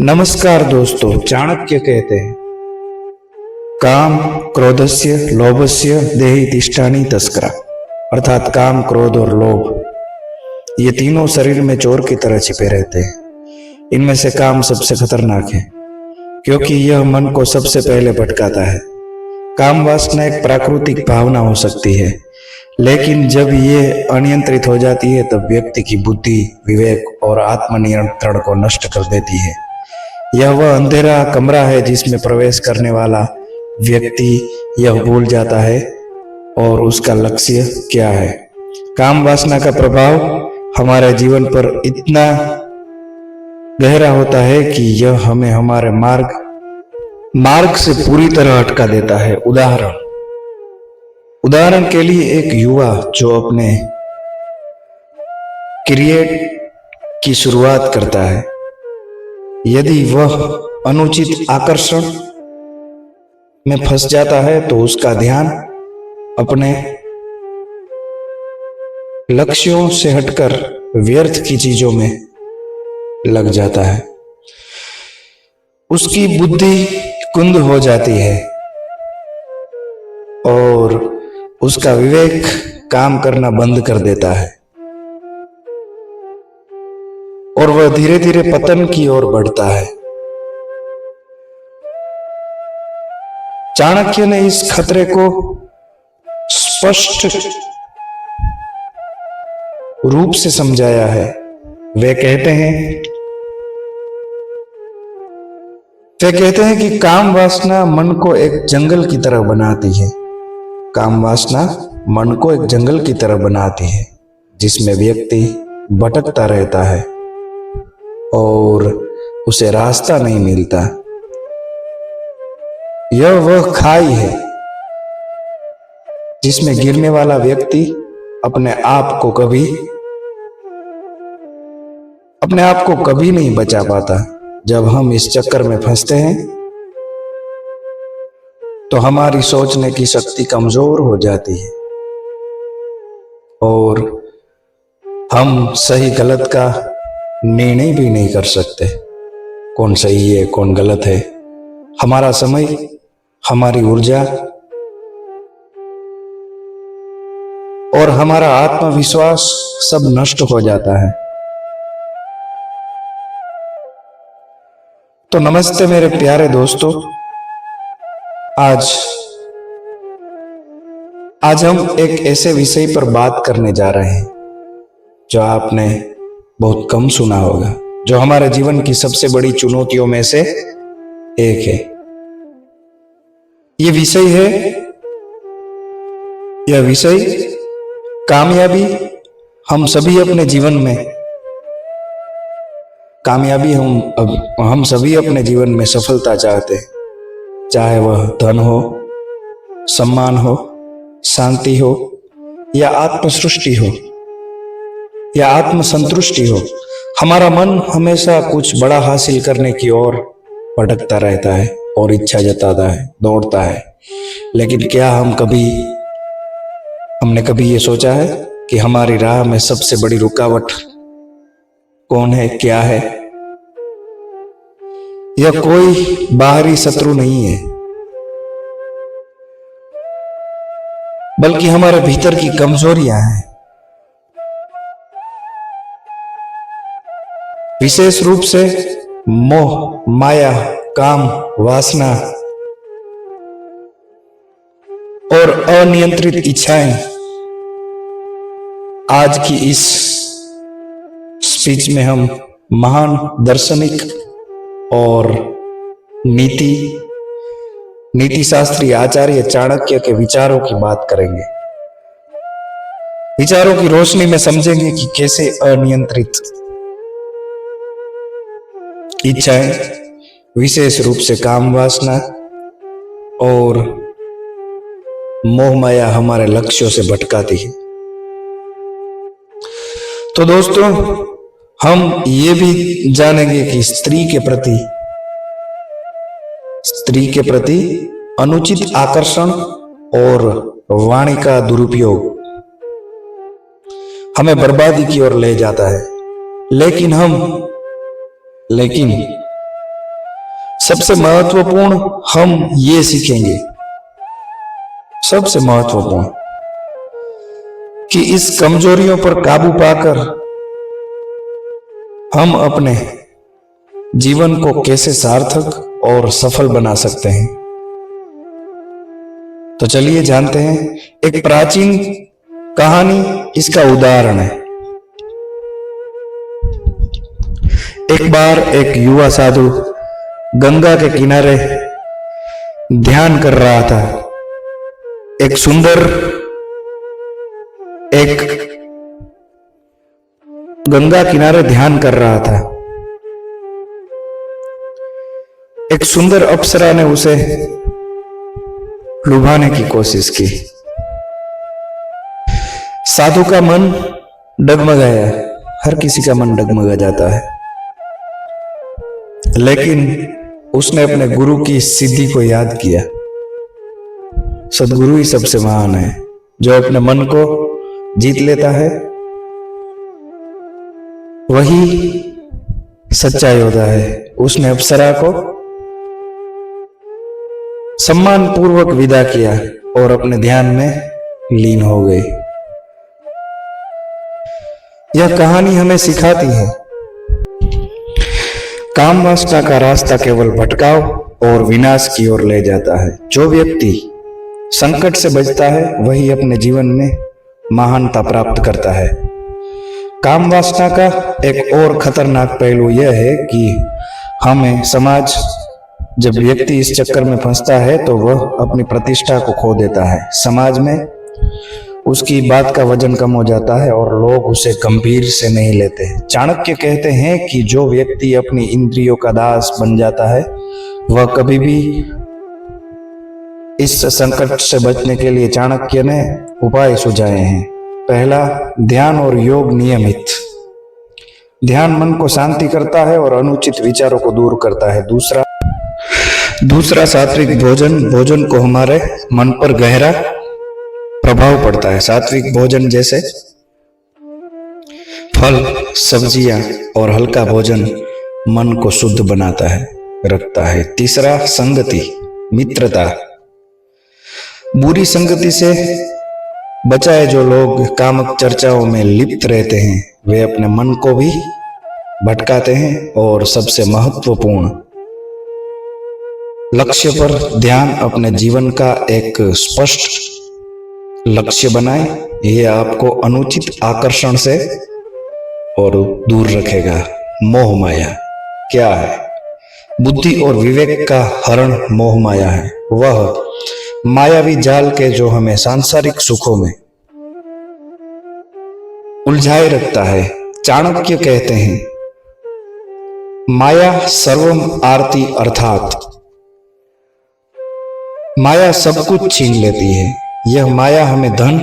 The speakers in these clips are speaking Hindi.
नमस्कार दोस्तों। चाणक्य कहते हैं काम क्रोधस्य लोभस्य देहि तिष्ठानि तस्करा, अर्थात काम, क्रोध और लोभ ये तीनों शरीर में चोर की तरह छिपे रहते हैं। इनमें से काम सबसे खतरनाक है क्योंकि यह मन को सबसे पहले भटकाता है। काम वासना एक प्राकृतिक भावना हो सकती है, लेकिन जब ये अनियंत्रित हो जाती है तब व्यक्ति की बुद्धि, विवेक और आत्मनियंत्रण को नष्ट कर देती है। यह वह अंधेरा कमरा है जिसमें प्रवेश करने वाला व्यक्ति यह भूल जाता है और उसका लक्ष्य क्या है। काम वासना का प्रभाव हमारे जीवन पर इतना गहरा होता है कि यह हमें हमारे मार्ग से पूरी तरह हटका देता है। उदाहरण के लिए एक युवा जो अपने करियर की शुरुआत करता है, यदि वह अनुचित आकर्षण में फंस जाता है तो उसका ध्यान अपने लक्ष्यों से हटकर व्यर्थ की चीजों में लग जाता है। उसकी बुद्धि कुंद हो जाती है और उसका विवेक काम करना बंद कर देता है और वह धीरे धीरे पतन की ओर बढ़ता है। चाणक्य ने इस खतरे को स्पष्ट रूप से समझाया है। वे कहते हैं कि काम वासना मन को एक जंगल की तरह बनाती है। काम वासना मन को एक जंगल की तरह बनाती है जिसमें व्यक्ति भटकता रहता है और उसे रास्ता नहीं मिलता। यह वह खाई है जिसमें गिरने वाला व्यक्ति अपने आप को कभी नहीं बचा पाता। जब हम इस चक्कर में फंसते हैं तो हमारी सोचने की शक्ति कमजोर हो जाती है और हम सही गलत का निर्णय भी नहीं कर सकते। कौन सही है, कौन गलत है। हमारा समय, हमारी ऊर्जा और हमारा आत्मविश्वास सब नष्ट हो जाता है। तो नमस्ते मेरे प्यारे दोस्तों। आज हम एक ऐसे विषय पर बात करने जा रहे हैं जो आपने बहुत कम सुना होगा, जो हमारे जीवन की सबसे बड़ी चुनौतियों में से एक है। यह विषय कामयाबी। हम सभी अपने जीवन में हम सभी अपने जीवन में सफलता चाहते हैं, चाहे वह धन हो, सम्मान हो, शांति हो या आत्मसृष्टि हो या आत्मसंतुष्टि हो। हमारा मन हमेशा कुछ बड़ा हासिल करने की ओर भटकता रहता है और इच्छा जताता है, दौड़ता है। लेकिन क्या हमने कभी ये सोचा है कि हमारी राह में सबसे बड़ी रुकावट कौन है, क्या है? यह कोई बाहरी शत्रु नहीं है, बल्कि हमारे भीतर की कमजोरियां हैं। विशेष रूप से मोह, माया, काम, वासना और अनियंत्रित इच्छाएं। आज की इस स्पीच में हम महान दार्शनिक और नीति शास्त्री आचार्य चाणक्य के विचारों की बात करेंगे। विचारों की रोशनी में समझेंगे कि कैसे अनियंत्रित इच्छाएं, विशेष रूप से काम वासना और मोह माया हमारे लक्ष्यों से भटकाती है। तो दोस्तों, हम ये भी जानेंगे कि स्त्री के प्रति अनुचित आकर्षण और वाणी का दुरुपयोग हमें बर्बादी की ओर ले जाता है। लेकिन सबसे महत्वपूर्ण हम ये सीखेंगे, सबसे महत्वपूर्ण, कि इस कमजोरियों पर काबू पाकर हम अपने जीवन को कैसे सार्थक और सफल बना सकते हैं। तो चलिए जानते हैं। एक प्राचीन कहानी इसका उदाहरण है। एक बार एक युवा साधु गंगा के किनारे ध्यान कर रहा था। गंगा किनारे ध्यान कर रहा था। एक सुंदर अप्सरा ने उसे लुभाने की कोशिश की। साधु का मन डगमगाया। हर किसी का मन डगमगा जाता है, लेकिन उसने अपने गुरु की सिद्धि को याद किया। सदगुरु ही सबसे महान है। जो अपने मन को जीत लेता है वही सच्चा योद्धा है। उसने अप्सरा को सम्मान पूर्वक विदा किया और अपने ध्यान में लीन हो गई। यह कहानी हमें सिखाती है, काम वासना का रास्ता केवल भटकाव और विनाश की ओर ले जाता है। जो व्यक्ति संकट से बचता है वही अपने जीवन में महानता प्राप्त करता है। काम वासना का एक और खतरनाक पहलू यह है कि हमें समाज, जब व्यक्ति इस चक्कर में फंसता है तो वह अपनी प्रतिष्ठा को खो देता है। समाज में उसकी बात का वजन कम हो जाता है और लोग उसे गंभीर से नहीं लेते। चाणक्य कहते हैं कि जो व्यक्ति अपनी इंद्रियों का दास बन जाता है वह कभी भी इस संकट से बचने के लिए चाणक्य ने उपाय सुझाए हैं। पहला, ध्यान और योग नियमित। ध्यान मन को शांति करता है और अनुचित विचारों को दूर करता है। दूसरा सात्विक भोजन को हमारे मन पर गहरा प्रभाव पड़ता है। सात्विक भोजन जैसे फल, सब्जियां और हल्का भोजन मन को शुद्ध बनाता है, रखता है। तीसरा, संगति, मित्रता। बुरी संगति से बचाए। जो लोग कामक चर्चाओं में लिप्त रहते हैं वे अपने मन को भी भटकाते हैं। और सबसे महत्वपूर्ण, लक्ष्य पर ध्यान। अपने जीवन का एक स्पष्ट लक्ष्य बनाएं। यह आपको अनुचित आकर्षण से और दूर रखेगा। मोह माया क्या है? बुद्धि और विवेक का हरण मोह माया है। वह मायावी जाल के जो हमें सांसारिक सुखों में उलझाए रखता है। चाणक्य कहते हैं, माया सर्वम आरती, अर्थात माया सब कुछ छीन लेती है। यह माया हमें धन,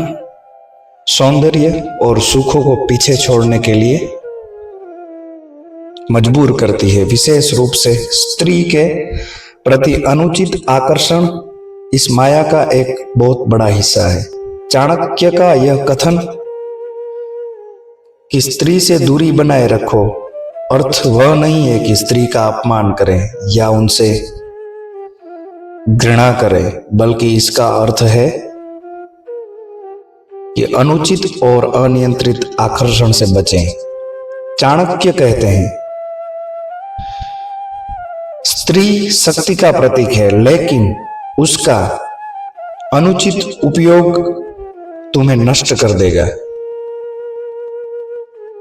सौंदर्य और सुखों को पीछे छोड़ने के लिए मजबूर करती है। विशेष रूप से स्त्री के प्रति अनुचित आकर्षण इस माया का एक बहुत बड़ा हिस्सा है। चाणक्य का यह कथन कि स्त्री से दूरी बनाए रखो, अर्थ वह नहीं है कि स्त्री का अपमान करें या उनसे घृणा करें, बल्कि इसका अर्थ है कि अनुचित और अनियंत्रित आकर्षण से बचें। चाणक्य कहते हैं, स्त्री शक्ति का प्रतीक है, लेकिन उसका अनुचित उपयोग तुम्हें नष्ट कर देगा।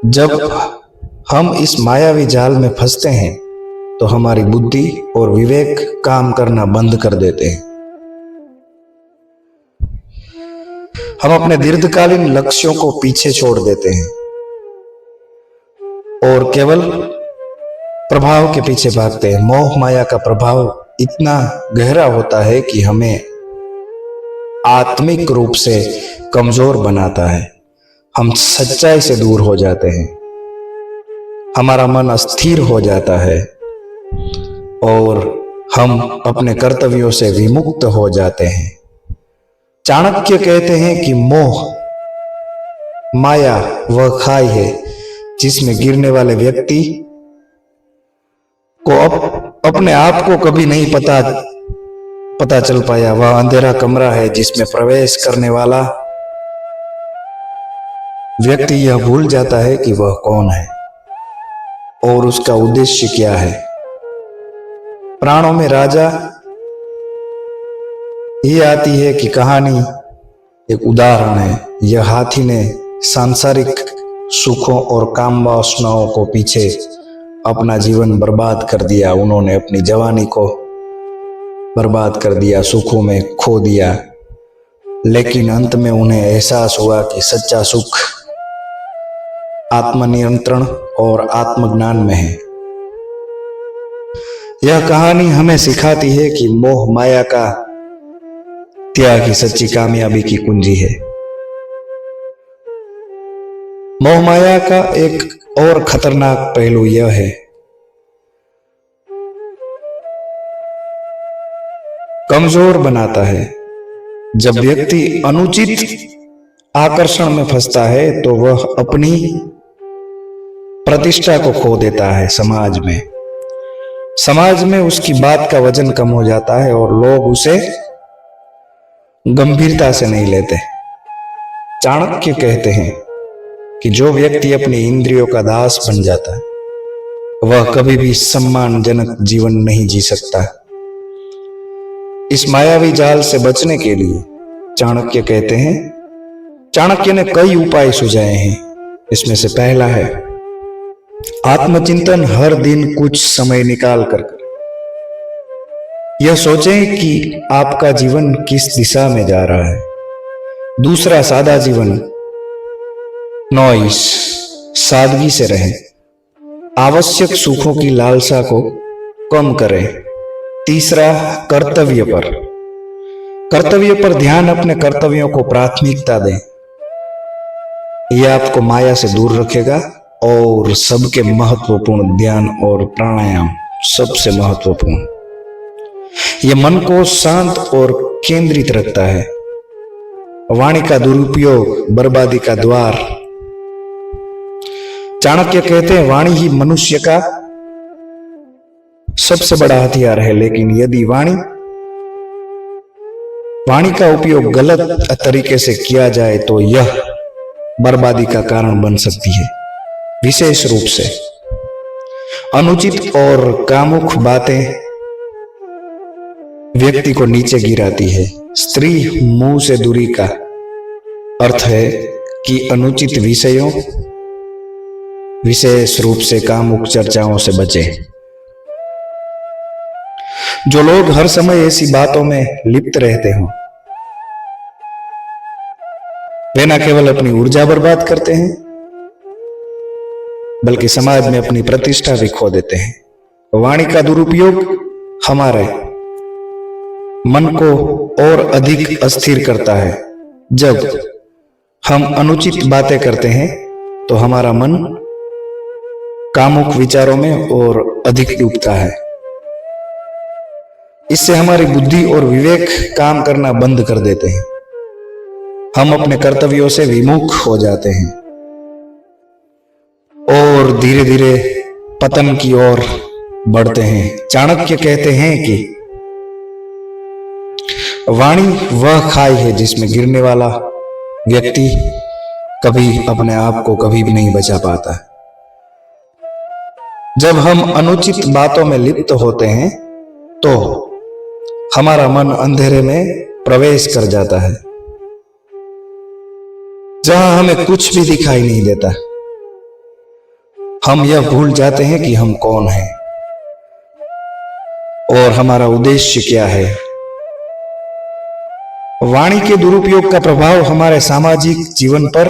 जब हम इस मायावी जाल में फंसते हैं तो हमारी बुद्धि और विवेक काम करना बंद कर देते हैं। हम अपने दीर्घकालीन लक्ष्यों को पीछे छोड़ देते हैं और केवल प्रभाव के पीछे भागते हैं। मोह माया का प्रभाव इतना गहरा होता है कि हमें आत्मिक रूप से कमजोर बनाता है। हम सच्चाई से दूर हो जाते हैं, हमारा मन अस्थिर हो जाता है और हम अपने कर्तव्यों से विमुक्त हो जाते हैं। चाणक्य कहते हैं कि मोह माया वह खाई है जिसमें गिरने वाले व्यक्ति को अपने आप को कभी नहीं पता चल पाया। वह अंधेरा कमरा है जिसमें प्रवेश करने वाला व्यक्ति यह भूल जाता है कि वह कौन है और उसका उद्देश्य क्या है। प्राणों में राजा ये आती है कि कहानी एक उदाहरण है। यह हाथी ने सांसारिक सुखों और काम वासनाओं को पीछे अपना जीवन बर्बाद कर दिया। उन्होंने अपनी जवानी को बर्बाद कर दिया, सुखों में खो दिया, लेकिन अंत में उन्हें एहसास हुआ कि सच्चा सुख आत्मनियंत्रण और आत्मज्ञान में है। यह कहानी हमें सिखाती है कि मोह माया का त्याग ही सच्ची कामयाबी की कुंजी है। मोह माया का एक और खतरनाक पहलू यह है, कमजोर बनाता है। जब व्यक्ति अनुचित आकर्षण में फंसता है तो वह अपनी प्रतिष्ठा को खो देता है। समाज में उसकी बात का वजन कम हो जाता है और लोग उसे गंभीरता से नहीं लेते। चाणक्य कहते हैं कि जो व्यक्ति अपनी इंद्रियों का दास बन जाता है वह कभी भी सम्मानजनक जीवन नहीं जी सकता। इस मायावी जाल से बचने के लिए चाणक्य कहते हैं, चाणक्य ने कई उपाय सुझाए हैं। इसमें से पहला है आत्मचिंतन। हर दिन कुछ समय निकाल कर यह सोचें कि आपका जीवन किस दिशा में जा रहा है। दूसरा, सादा जीवन, नॉइस, सादगी से रहें। आवश्यक सुखों की लालसा को कम करें। तीसरा, कर्तव्य पर ध्यान, अपने कर्तव्यों को प्राथमिकता दें। यह आपको माया से दूर रखेगा। और सबके महत्वपूर्ण, ध्यान और प्राणायाम सबसे महत्वपूर्ण। यह मन को शांत और केंद्रित रखता है। वाणी का दुरुपयोग बर्बादी का द्वार। चाणक्य कहते हैं वाणी ही मनुष्य का सबसे बड़ा हथियार है, लेकिन यदि वाणी का उपयोग गलत तरीके से किया जाए तो यह बर्बादी का कारण बन सकती है। विशेष रूप से अनुचित और कामुक बातें व्यक्ति को नीचे गिराती है। स्त्री मुंह से दूरी का अर्थ है कि अनुचित विषयों, विशेष रूप से कामुक चर्चाओं से बचें। जो लोग हर समय ऐसी बातों में लिप्त रहते हों वे न केवल अपनी ऊर्जा बर्बाद करते हैं बल्कि समाज में अपनी प्रतिष्ठा भी खो देते हैं। वाणी का दुरुपयोग हमारे मन को और अधिक अस्थिर करता है। जब हम अनुचित बातें करते हैं तो हमारा मन कामुक विचारों में और अधिक डूबता है। इससे हमारी बुद्धि और विवेक काम करना बंद कर देते हैं। हम अपने कर्तव्यों से विमुख हो जाते हैं और धीरे धीरे पतन की ओर बढ़ते हैं। चाणक्य कहते हैं कि वाणी वह खाई है जिसमें गिरने वाला व्यक्ति कभी अपने आप को कभी भी नहीं बचा पाता। जब हम अनुचित बातों में लिप्त होते हैं तो हमारा मन अंधेरे में प्रवेश कर जाता है, जहां हमें कुछ भी दिखाई नहीं देता। हम यह भूल जाते हैं कि हम कौन हैं और हमारा उद्देश्य क्या है। वाणी के दुरुपयोग का प्रभाव हमारे सामाजिक जीवन पर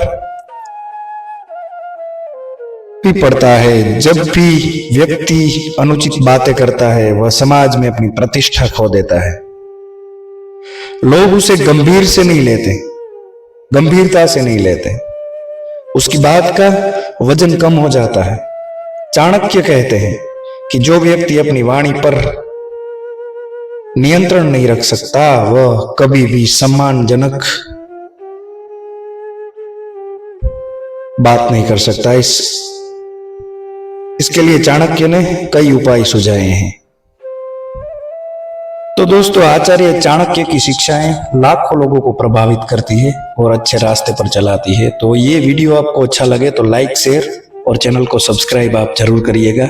भी पड़ता है। जब भी व्यक्ति अनुचित बातें करता है वह समाज में अपनी प्रतिष्ठा खो देता है। लोग उसे गंभीरता से नहीं लेते। उसकी बात का वजन कम हो जाता है। चाणक्य कहते हैं कि जो व्यक्ति अपनी वाणी पर नियंत्रण नहीं रख सकता वह कभी भी सम्मानजनक बात नहीं कर सकता। इसके लिए चाणक्य ने कई उपाय सुझाए हैं। तो दोस्तों, आचार्य चाणक्य की शिक्षाएं लाखों लोगों को प्रभावित करती है और अच्छे रास्ते पर चलाती है। तो ये वीडियो आपको अच्छा लगे तो लाइक, शेयर और चैनल को सब्सक्राइब आप जरूर करिएगा।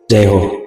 जय हो।